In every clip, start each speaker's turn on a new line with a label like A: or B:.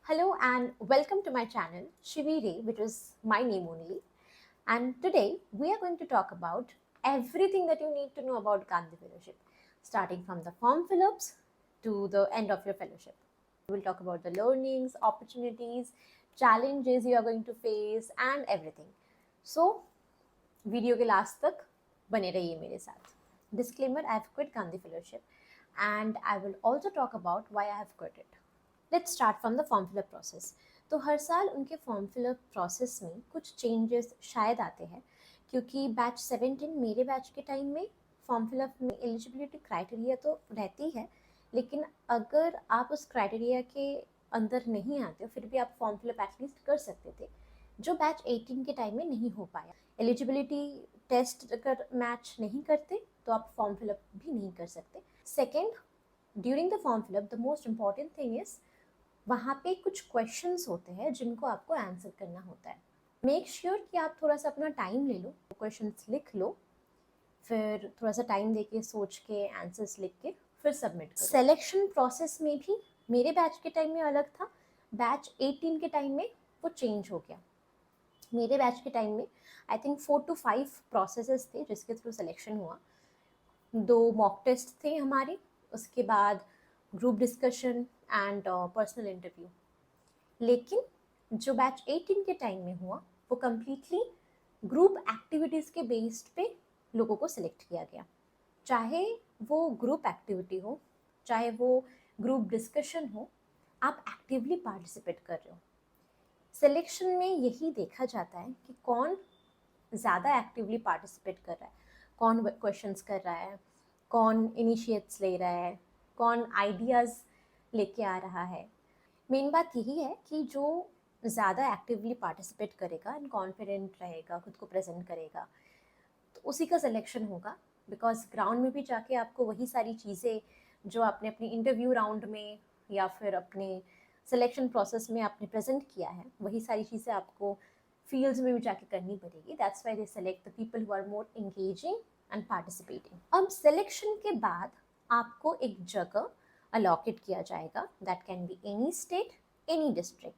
A: Hello and welcome to my channel Shivire, which is my name only. And today we are going to talk about everything that you need to know about Gandhi Fellowship, starting from the form fill-ups to the end of your fellowship. We'll talk about the learnings, opportunities, challenges you are going to face and everything. So video के last तक बने रहिए मेरे साथ. Disclaimer: I have quit Gandhi Fellowship and I will also talk about why I have quit it. Let's start from the form fill-up process. तो हर साल उनके form fill up process में कुछ चेंजेस शायद आते हैं, क्योंकि बैच 17 मेरे बैच के टाइम में फॉर्म फिलअप में एलिजिबिलिटी क्राइटेरिया तो रहती है, लेकिन अगर आप उस क्राइटेरिया के अंदर नहीं आते हो फिर भी आप फॉर्म फिलअप एटलीस्ट कर सकते थे, जो बैच 18 के टाइम में नहीं हो पाया. एलिजिबिलिटी टेस्ट अगर मैच नहीं करते तो आप फॉर्म फिलअप भी नहीं कर सकते. Second, during the form fill up the most important thing is वहाँ पे कुछ क्वेश्चंस होते हैं जिनको आपको आंसर करना होता है. मेक श्योर कि आप थोड़ा सा अपना टाइम ले लो, क्वेश्चंस लिख लो, फिर थोड़ा सा टाइम देके सोच के आंसर्स लिख के फिर सबमिट करो. सिलेक्शन प्रोसेस में भी मेरे बैच के टाइम में अलग था, बैच 18 के टाइम में वो चेंज हो गया. मेरे बैच के टाइम में आई थिंक 4 to 5 प्रोसेसेस थे जिसके थ्रू सिलेक्शन हुआ. 2 मॉक टेस्ट थे हमारे, उसके बाद group discussion and personal interview. लेकिन जो बैच 18 के टाइम में हुआ वो कम्प्लीटली ग्रुप एक्टिविटीज़ के बेस्ड पे लोगों को सिलेक्ट किया गया. चाहे वो ग्रुप एक्टिविटी हो, चाहे वो ग्रुप डिस्कशन हो, आप एक्टिवली पार्टिसिपेट कर रहे हो. सिलेक्शन में यही देखा जाता है कि कौन ज़्यादा एक्टिवली पार्टिसिपेट कर रहा है, कौन क्वेश्चंस कर रहा है, कौन इनिशिएट्स ले रहा है, कौन आइडियाज़ लेके आ रहा है. मेन बात यही है कि जो ज़्यादा एक्टिवली पार्टिसिपेट करेगा एंड कॉन्फिडेंट रहेगा, खुद को प्रेजेंट करेगा, तो उसी का सिलेक्शन होगा. बिकॉज ग्राउंड में भी जाके आपको वही सारी चीज़ें जो आपने अपने इंटरव्यू राउंड में या फिर अपने सिलेक्शन प्रोसेस में आपने प्रेजेंट किया है, वही सारी चीज़ें आपको फील्ड्स में भी जाके करनी पड़ेगी. That's why they select the people who are more engaging and participating. अब सिलेक्शन के बाद आपको एक जगह अलॉकेट किया जाएगा. That can be any state, any district.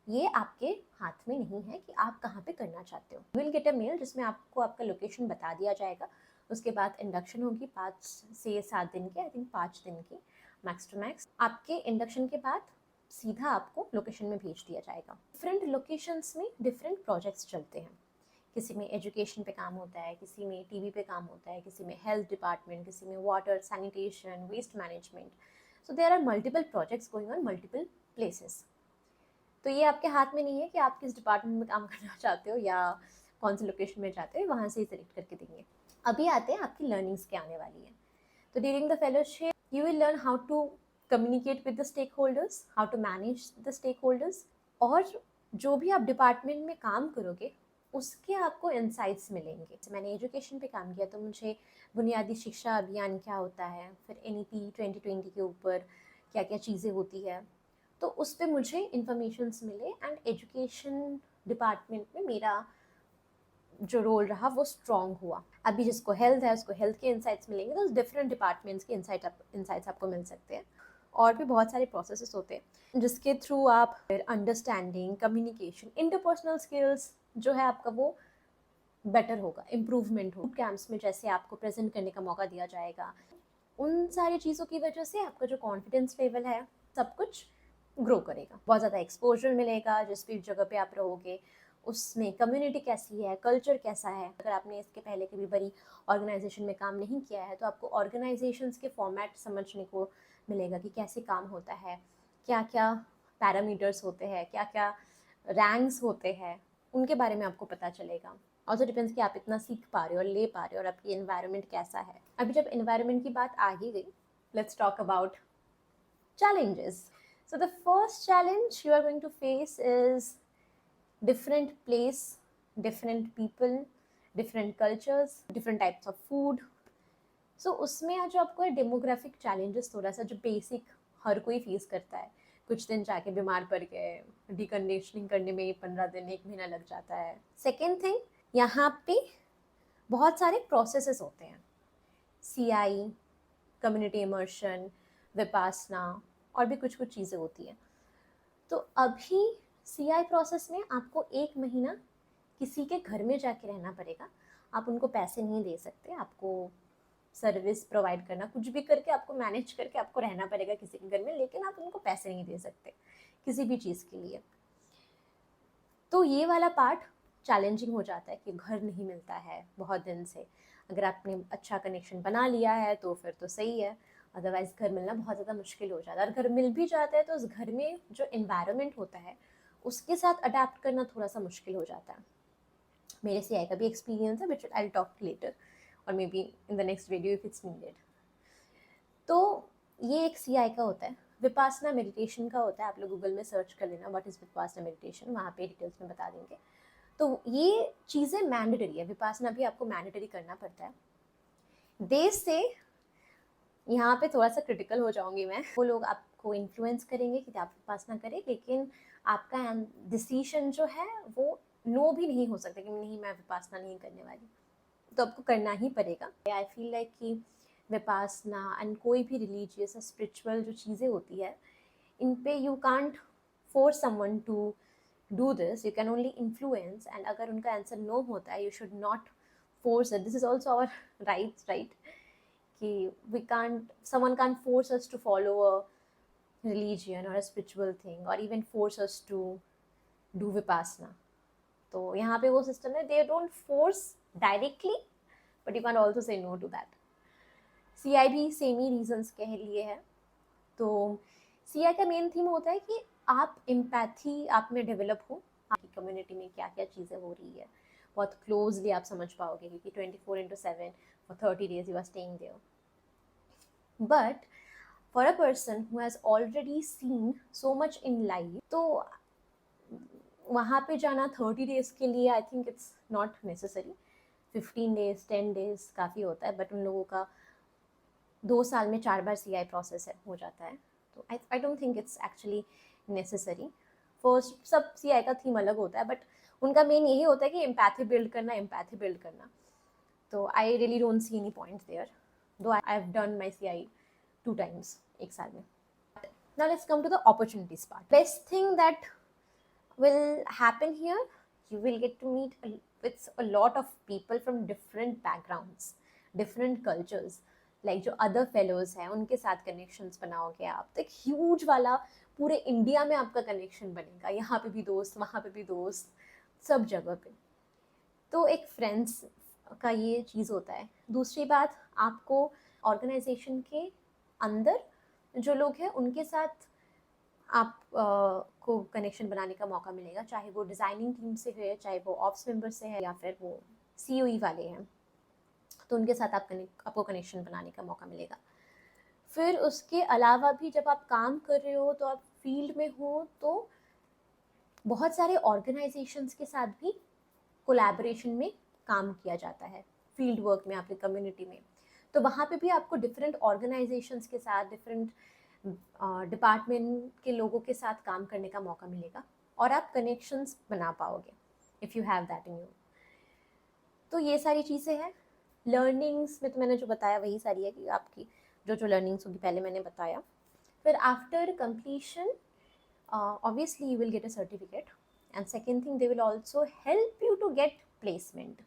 A: ये आपके हाथ में नहीं है कि आप कहाँ पे करना चाहते हो. विल गेट अ मेल जिसमें आपको आपका लोकेशन बता दिया जाएगा. उसके बाद इंडक्शन होगी 5 से 7 दिन की, आई थिंक 5 दिन की मैक्स टू मैक्स. आपके इंडक्शन के बाद सीधा आपको लोकेशन में भेज दिया जाएगा. डिफरेंट लोकेशंस में डिफरेंट प्रोजेक्ट्स चलते हैं. किसी में एजुकेशन पे काम होता है, किसी में टीवी पे काम होता है, किसी में हेल्थ डिपार्टमेंट, किसी में water, sanitation, waste management. So there are multiple projects going on multiple places. तो ये आपके हाथ में नहीं है कि आप किस डिपार्टमेंट में काम करना चाहते हो या कौन सी लोकेशन में चाहते हो, वहाँ से ही सिलेक्ट करके देंगे. अभी आते हैं आपकी लर्निंग्स क्या आने वाली है. तो during the fellowship you will learn how to communicate with the stakeholders, how to manage the stakeholders, और जो भी आप डिपार्टमेंट में काम करोगे उसके आपको इंसाइट्स मिलेंगे. मैंने एजुकेशन पे काम किया तो मुझे बुनियादी शिक्षा अभियान क्या होता है, फिर NEP 2020 के ऊपर क्या क्या चीज़ें होती है, तो उस पर मुझे इंफॉर्मेशंस मिले. एंड एजुकेशन डिपार्टमेंट में मेरा जो रोल रहा वो स्ट्रॉन्ग हुआ. अभी जिसको हेल्थ है उसको हेल्थ के इंसाइट्स मिलेंगे, तो डिफरेंट डिपार्टमेंट्स के इंसाइट्स आपको मिल सकते हैं. और भी बहुत सारे प्रोसेसेस होते हैं जिसके थ्रू आप अंडरस्टैंडिंग, कम्युनिकेशन, इंटरपर्सनल स्किल्स जो है आपका वो बेटर होगा, इम्प्रूवमेंट हो. कैंप्स में जैसे आपको प्रेजेंट करने का मौका दिया जाएगा, उन सारी चीज़ों की वजह से आपका जो कॉन्फिडेंस लेवल है सब कुछ ग्रो करेगा. बहुत ज़्यादा एक्सपोजर मिलेगा जिस भी जगह पे आप रहोगे. उसमें कम्युनिटी कैसी है, कल्चर कैसा है. अगर आपने इसके पहले कभी बड़ी ऑर्गेनाइजेशन में काम नहीं किया है तो आपको ऑर्गेनाइजेशंस के फॉर्मेट समझने को मिलेगा कि कैसे काम होता है, क्या क्या पैरामीटर्स होते हैं, क्या क्या रैंक्स होते हैं, उनके बारे में आपको पता चलेगा. ऑल्सो डिपेंड्स कि आप इतना सीख पा रहे हो और ले पा रहे हो और आपकी एनवायरनमेंट कैसा है. अभी जब एनवायरनमेंट की बात आ ही गई, let's talk about challenges. So the first challenge you are going to face is different place, different people, different cultures, different types of food. So उसमें आज जो आपको डेमोग्राफिक चैलेंजेस थोड़ा सा जो बेसिक हर कोई फेस करता है. कुछ दिन जाके बीमार पड़ गए, डिकंडीशनिंग करने में 15 दिन 1 महीना लग जाता है. सेकेंड थिंग, यहाँ पे बहुत सारे प्रोसेसेस होते हैं. CI, कम्युनिटी इमर्शन, विपासना और भी कुछ कुछ चीज़ें होती हैं. तो अभी CI प्रोसेस में आपको 1 महीना किसी के घर में जाके रहना पड़ेगा। आप उनको पैसे नहीं दे सकते, आपको सर्विस प्रोवाइड करना, कुछ भी करके आपको मैनेज करके आपको रहना पड़ेगा किसी के घर में, लेकिन आप उनको पैसे नहीं दे सकते किसी भी चीज़ के लिए। तो ये वाला पार्ट चैलेंजिंग हो जाता है कि घर नहीं मिलता है बहुत दिन से। अगर आपने अच्छा कनेक्शन बना लिया है तो फिर तो सही है, अदरवाइज घर मिलना बहुत ज़्यादा मुश्किल हो जाता है। और घर मिल भी जाता है तो उस घर में जो एनवायरनमेंट होता है उसके साथ अडेप्ट करना थोड़ा सा मुश्किल हो जाता है। मेरे CI का भी एक्सपीरियंस है, विच आई विल टॉक लेटर और may be in the next video if it's needed. तो ये एक CI का होता है। विपासना मेडिटेशन का होता है, आप लोग गूगल में सर्च कर लेना व्हाट इज़ विपासना मेडिटेशन, वहाँ पे डिटेल्स में बता देंगे। तो ये चीज़ें मैंडेटरी है, विपासना भी आपको मैंडेटरी करना पड़ता है। देश से यहाँ पे थोड़ा सा क्रिटिकल हो जाऊंगी मैं, वो लोग आपको इन्फ्लुएंस करेंगे कि आप विपासना करें, लेकिन आपका डिसीजन जो है वो नो भी नहीं हो सकता कि नहीं मैं विपासना नहीं करने वाली, तो आपको करना ही पड़ेगा। आई फील लाइक कि विपासना एंड कोई भी रिलीजियस या स्पिरिचुअल जो चीज़ें होती है, इन पे you can't force someone to do this, you can only influence. And अगर उनका आंसर नो होता है, you should not force it. This is also our rights, right? कि we can't, someone can't force us to follow a religion or a spiritual thing or even force us to do vipassana. तो यहाँ पे वो system है, they don't force directly but you can't also say no to that. CI भी same ही reasons के लिए है। तो CI का मेन थीम होता है कि आप एम्पैथी आप में डेवलप हो, आपकी कम्युनिटी में क्या क्या चीज़ें हो रही है बहुत क्लोजली आप समझ पाओगे, क्योंकि 24/7 for 30 days you are staying there. But for a person who has already seen so much in life, तो वहाँ पे जाना 30 days के लिए I think it's not necessary. 15 days 10 days काफ़ी होता है, बट उन लोगों का 2 साल में 4 बार CI प्रोसेस हो जाता है, तो I don't think it's actually necessary. First सब CI का थीम अलग होता है, बट उनका मेन यही होता है कि एम्पैथी बिल्ड करना। तो I really don't see any point there, though I have done my CI 2 times एक साल में। Now let's come to the opportunities part. Best thing that will happen here, you will get to meet with a lot of people from different backgrounds, different cultures. Like जो other fellows हैं उनके साथ connections बनाओगे आप, तो एक huge वाला पूरे इंडिया में आपका कनेक्शन बनेगा, यहाँ पे भी दोस्त वहाँ पे भी दोस्त, सब जगह पे। तो एक फ्रेंड्स का ये चीज़ होता है। दूसरी बात, आपको ऑर्गेनाइजेशन के अंदर जो लोग हैं उनके साथ आप को कनेक्शन बनाने का मौका मिलेगा, चाहे वो डिज़ाइनिंग टीम से है, चाहे वो ऑप्स मेंबर से है, या फिर वो COE वाले हैं, तो उनके साथ आपको कनेक्शन बनाने का मौका मिलेगा। फिर उसके अलावा भी जब आप काम कर रहे हो, तो आप फील्ड में हो, तो बहुत सारे ऑर्गेनाइजेशंस के साथ भी कोलैबोरेशन में काम किया जाता है फील्ड वर्क में आपकी कम्युनिटी में। तो वहाँ पे भी आपको डिफरेंट ऑर्गेनाइजेशंस के साथ, डिफरेंट डिपार्टमेंट के लोगों के साथ काम करने का मौका मिलेगा और आप कनेक्शंस बना पाओगे if you have that in you. तो ये सारी चीज़ें हैं। लर्निंग्स में तो मैंने जो बताया वही सारी है कि आपकी जो लर्निंग्स होगी पहले मैंने बताया। फिर after completion obviously you will get a certificate, and second thing, they will also help you to get placement.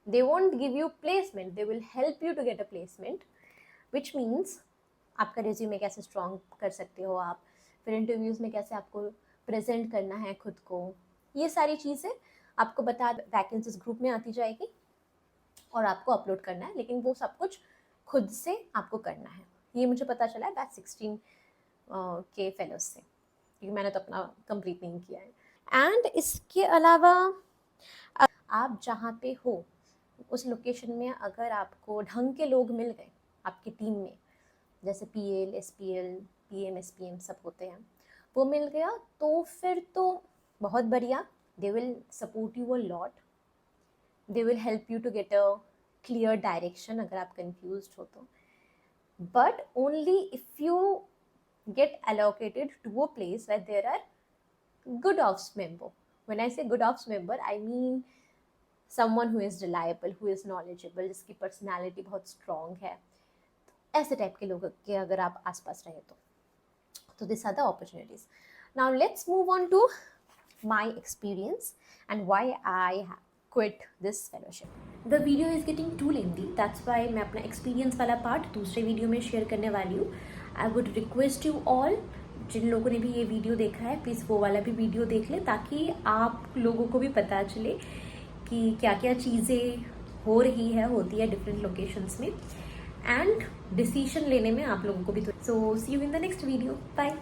A: They won't give you placement, they will help you to get a placement, which means आपका resume कैसे strong कर सकते हो आप, फिर interviews में कैसे आपको प्रेजेंट करना है खुद को, ये सारी चीज़ें आपको बता वैकेंसीज ग्रुप में आती जाएगी और आपको अपलोड करना है, लेकिन वो सब कुछ खुद से आपको करना है। ये मुझे पता चला है बैच 16 के फेलोज से, क्योंकि मैंने तो अपना कंप्लीट नहीं किया है। एंड इसके अलावा आप जहाँ पे हो उस लोकेशन में अगर आपको ढंग के लोग मिल गए आपकी टीम में, जैसे PL, SPL, PM, SPM सब होते हैं, वो मिल गया तो फिर तो बहुत बढ़िया। They will support you a lot, they will help you to get a clear direction अगर आप कंफ्यूज हो तो, but only if you get allocated to a place where there are good ops member. When I say good ops member, I mean someone who is reliable, who is knowledgeable, जिसकी personality बहुत strong है, ऐसे type के लोग के अगर आप आसपास रहे तो this are the opportunities. Now let's move on to my experience and why I quit this fellowship. The video is getting too lengthy, that's why मैं अपना experience वाला part दूसरे video में share करने वाली हूँ. I would request you all, जिन लोगों ने भी ये वीडियो देखा है, प्लीज़ वो वाला भी वीडियो देख ले ताकि आप लोगों को भी पता चले कि क्या क्या चीज़ें हो रही है, होती है डिफरेंट लोकेशंस में, एंड डिसीजन लेने में आप लोगों को भी. So see you in the next video. Bye.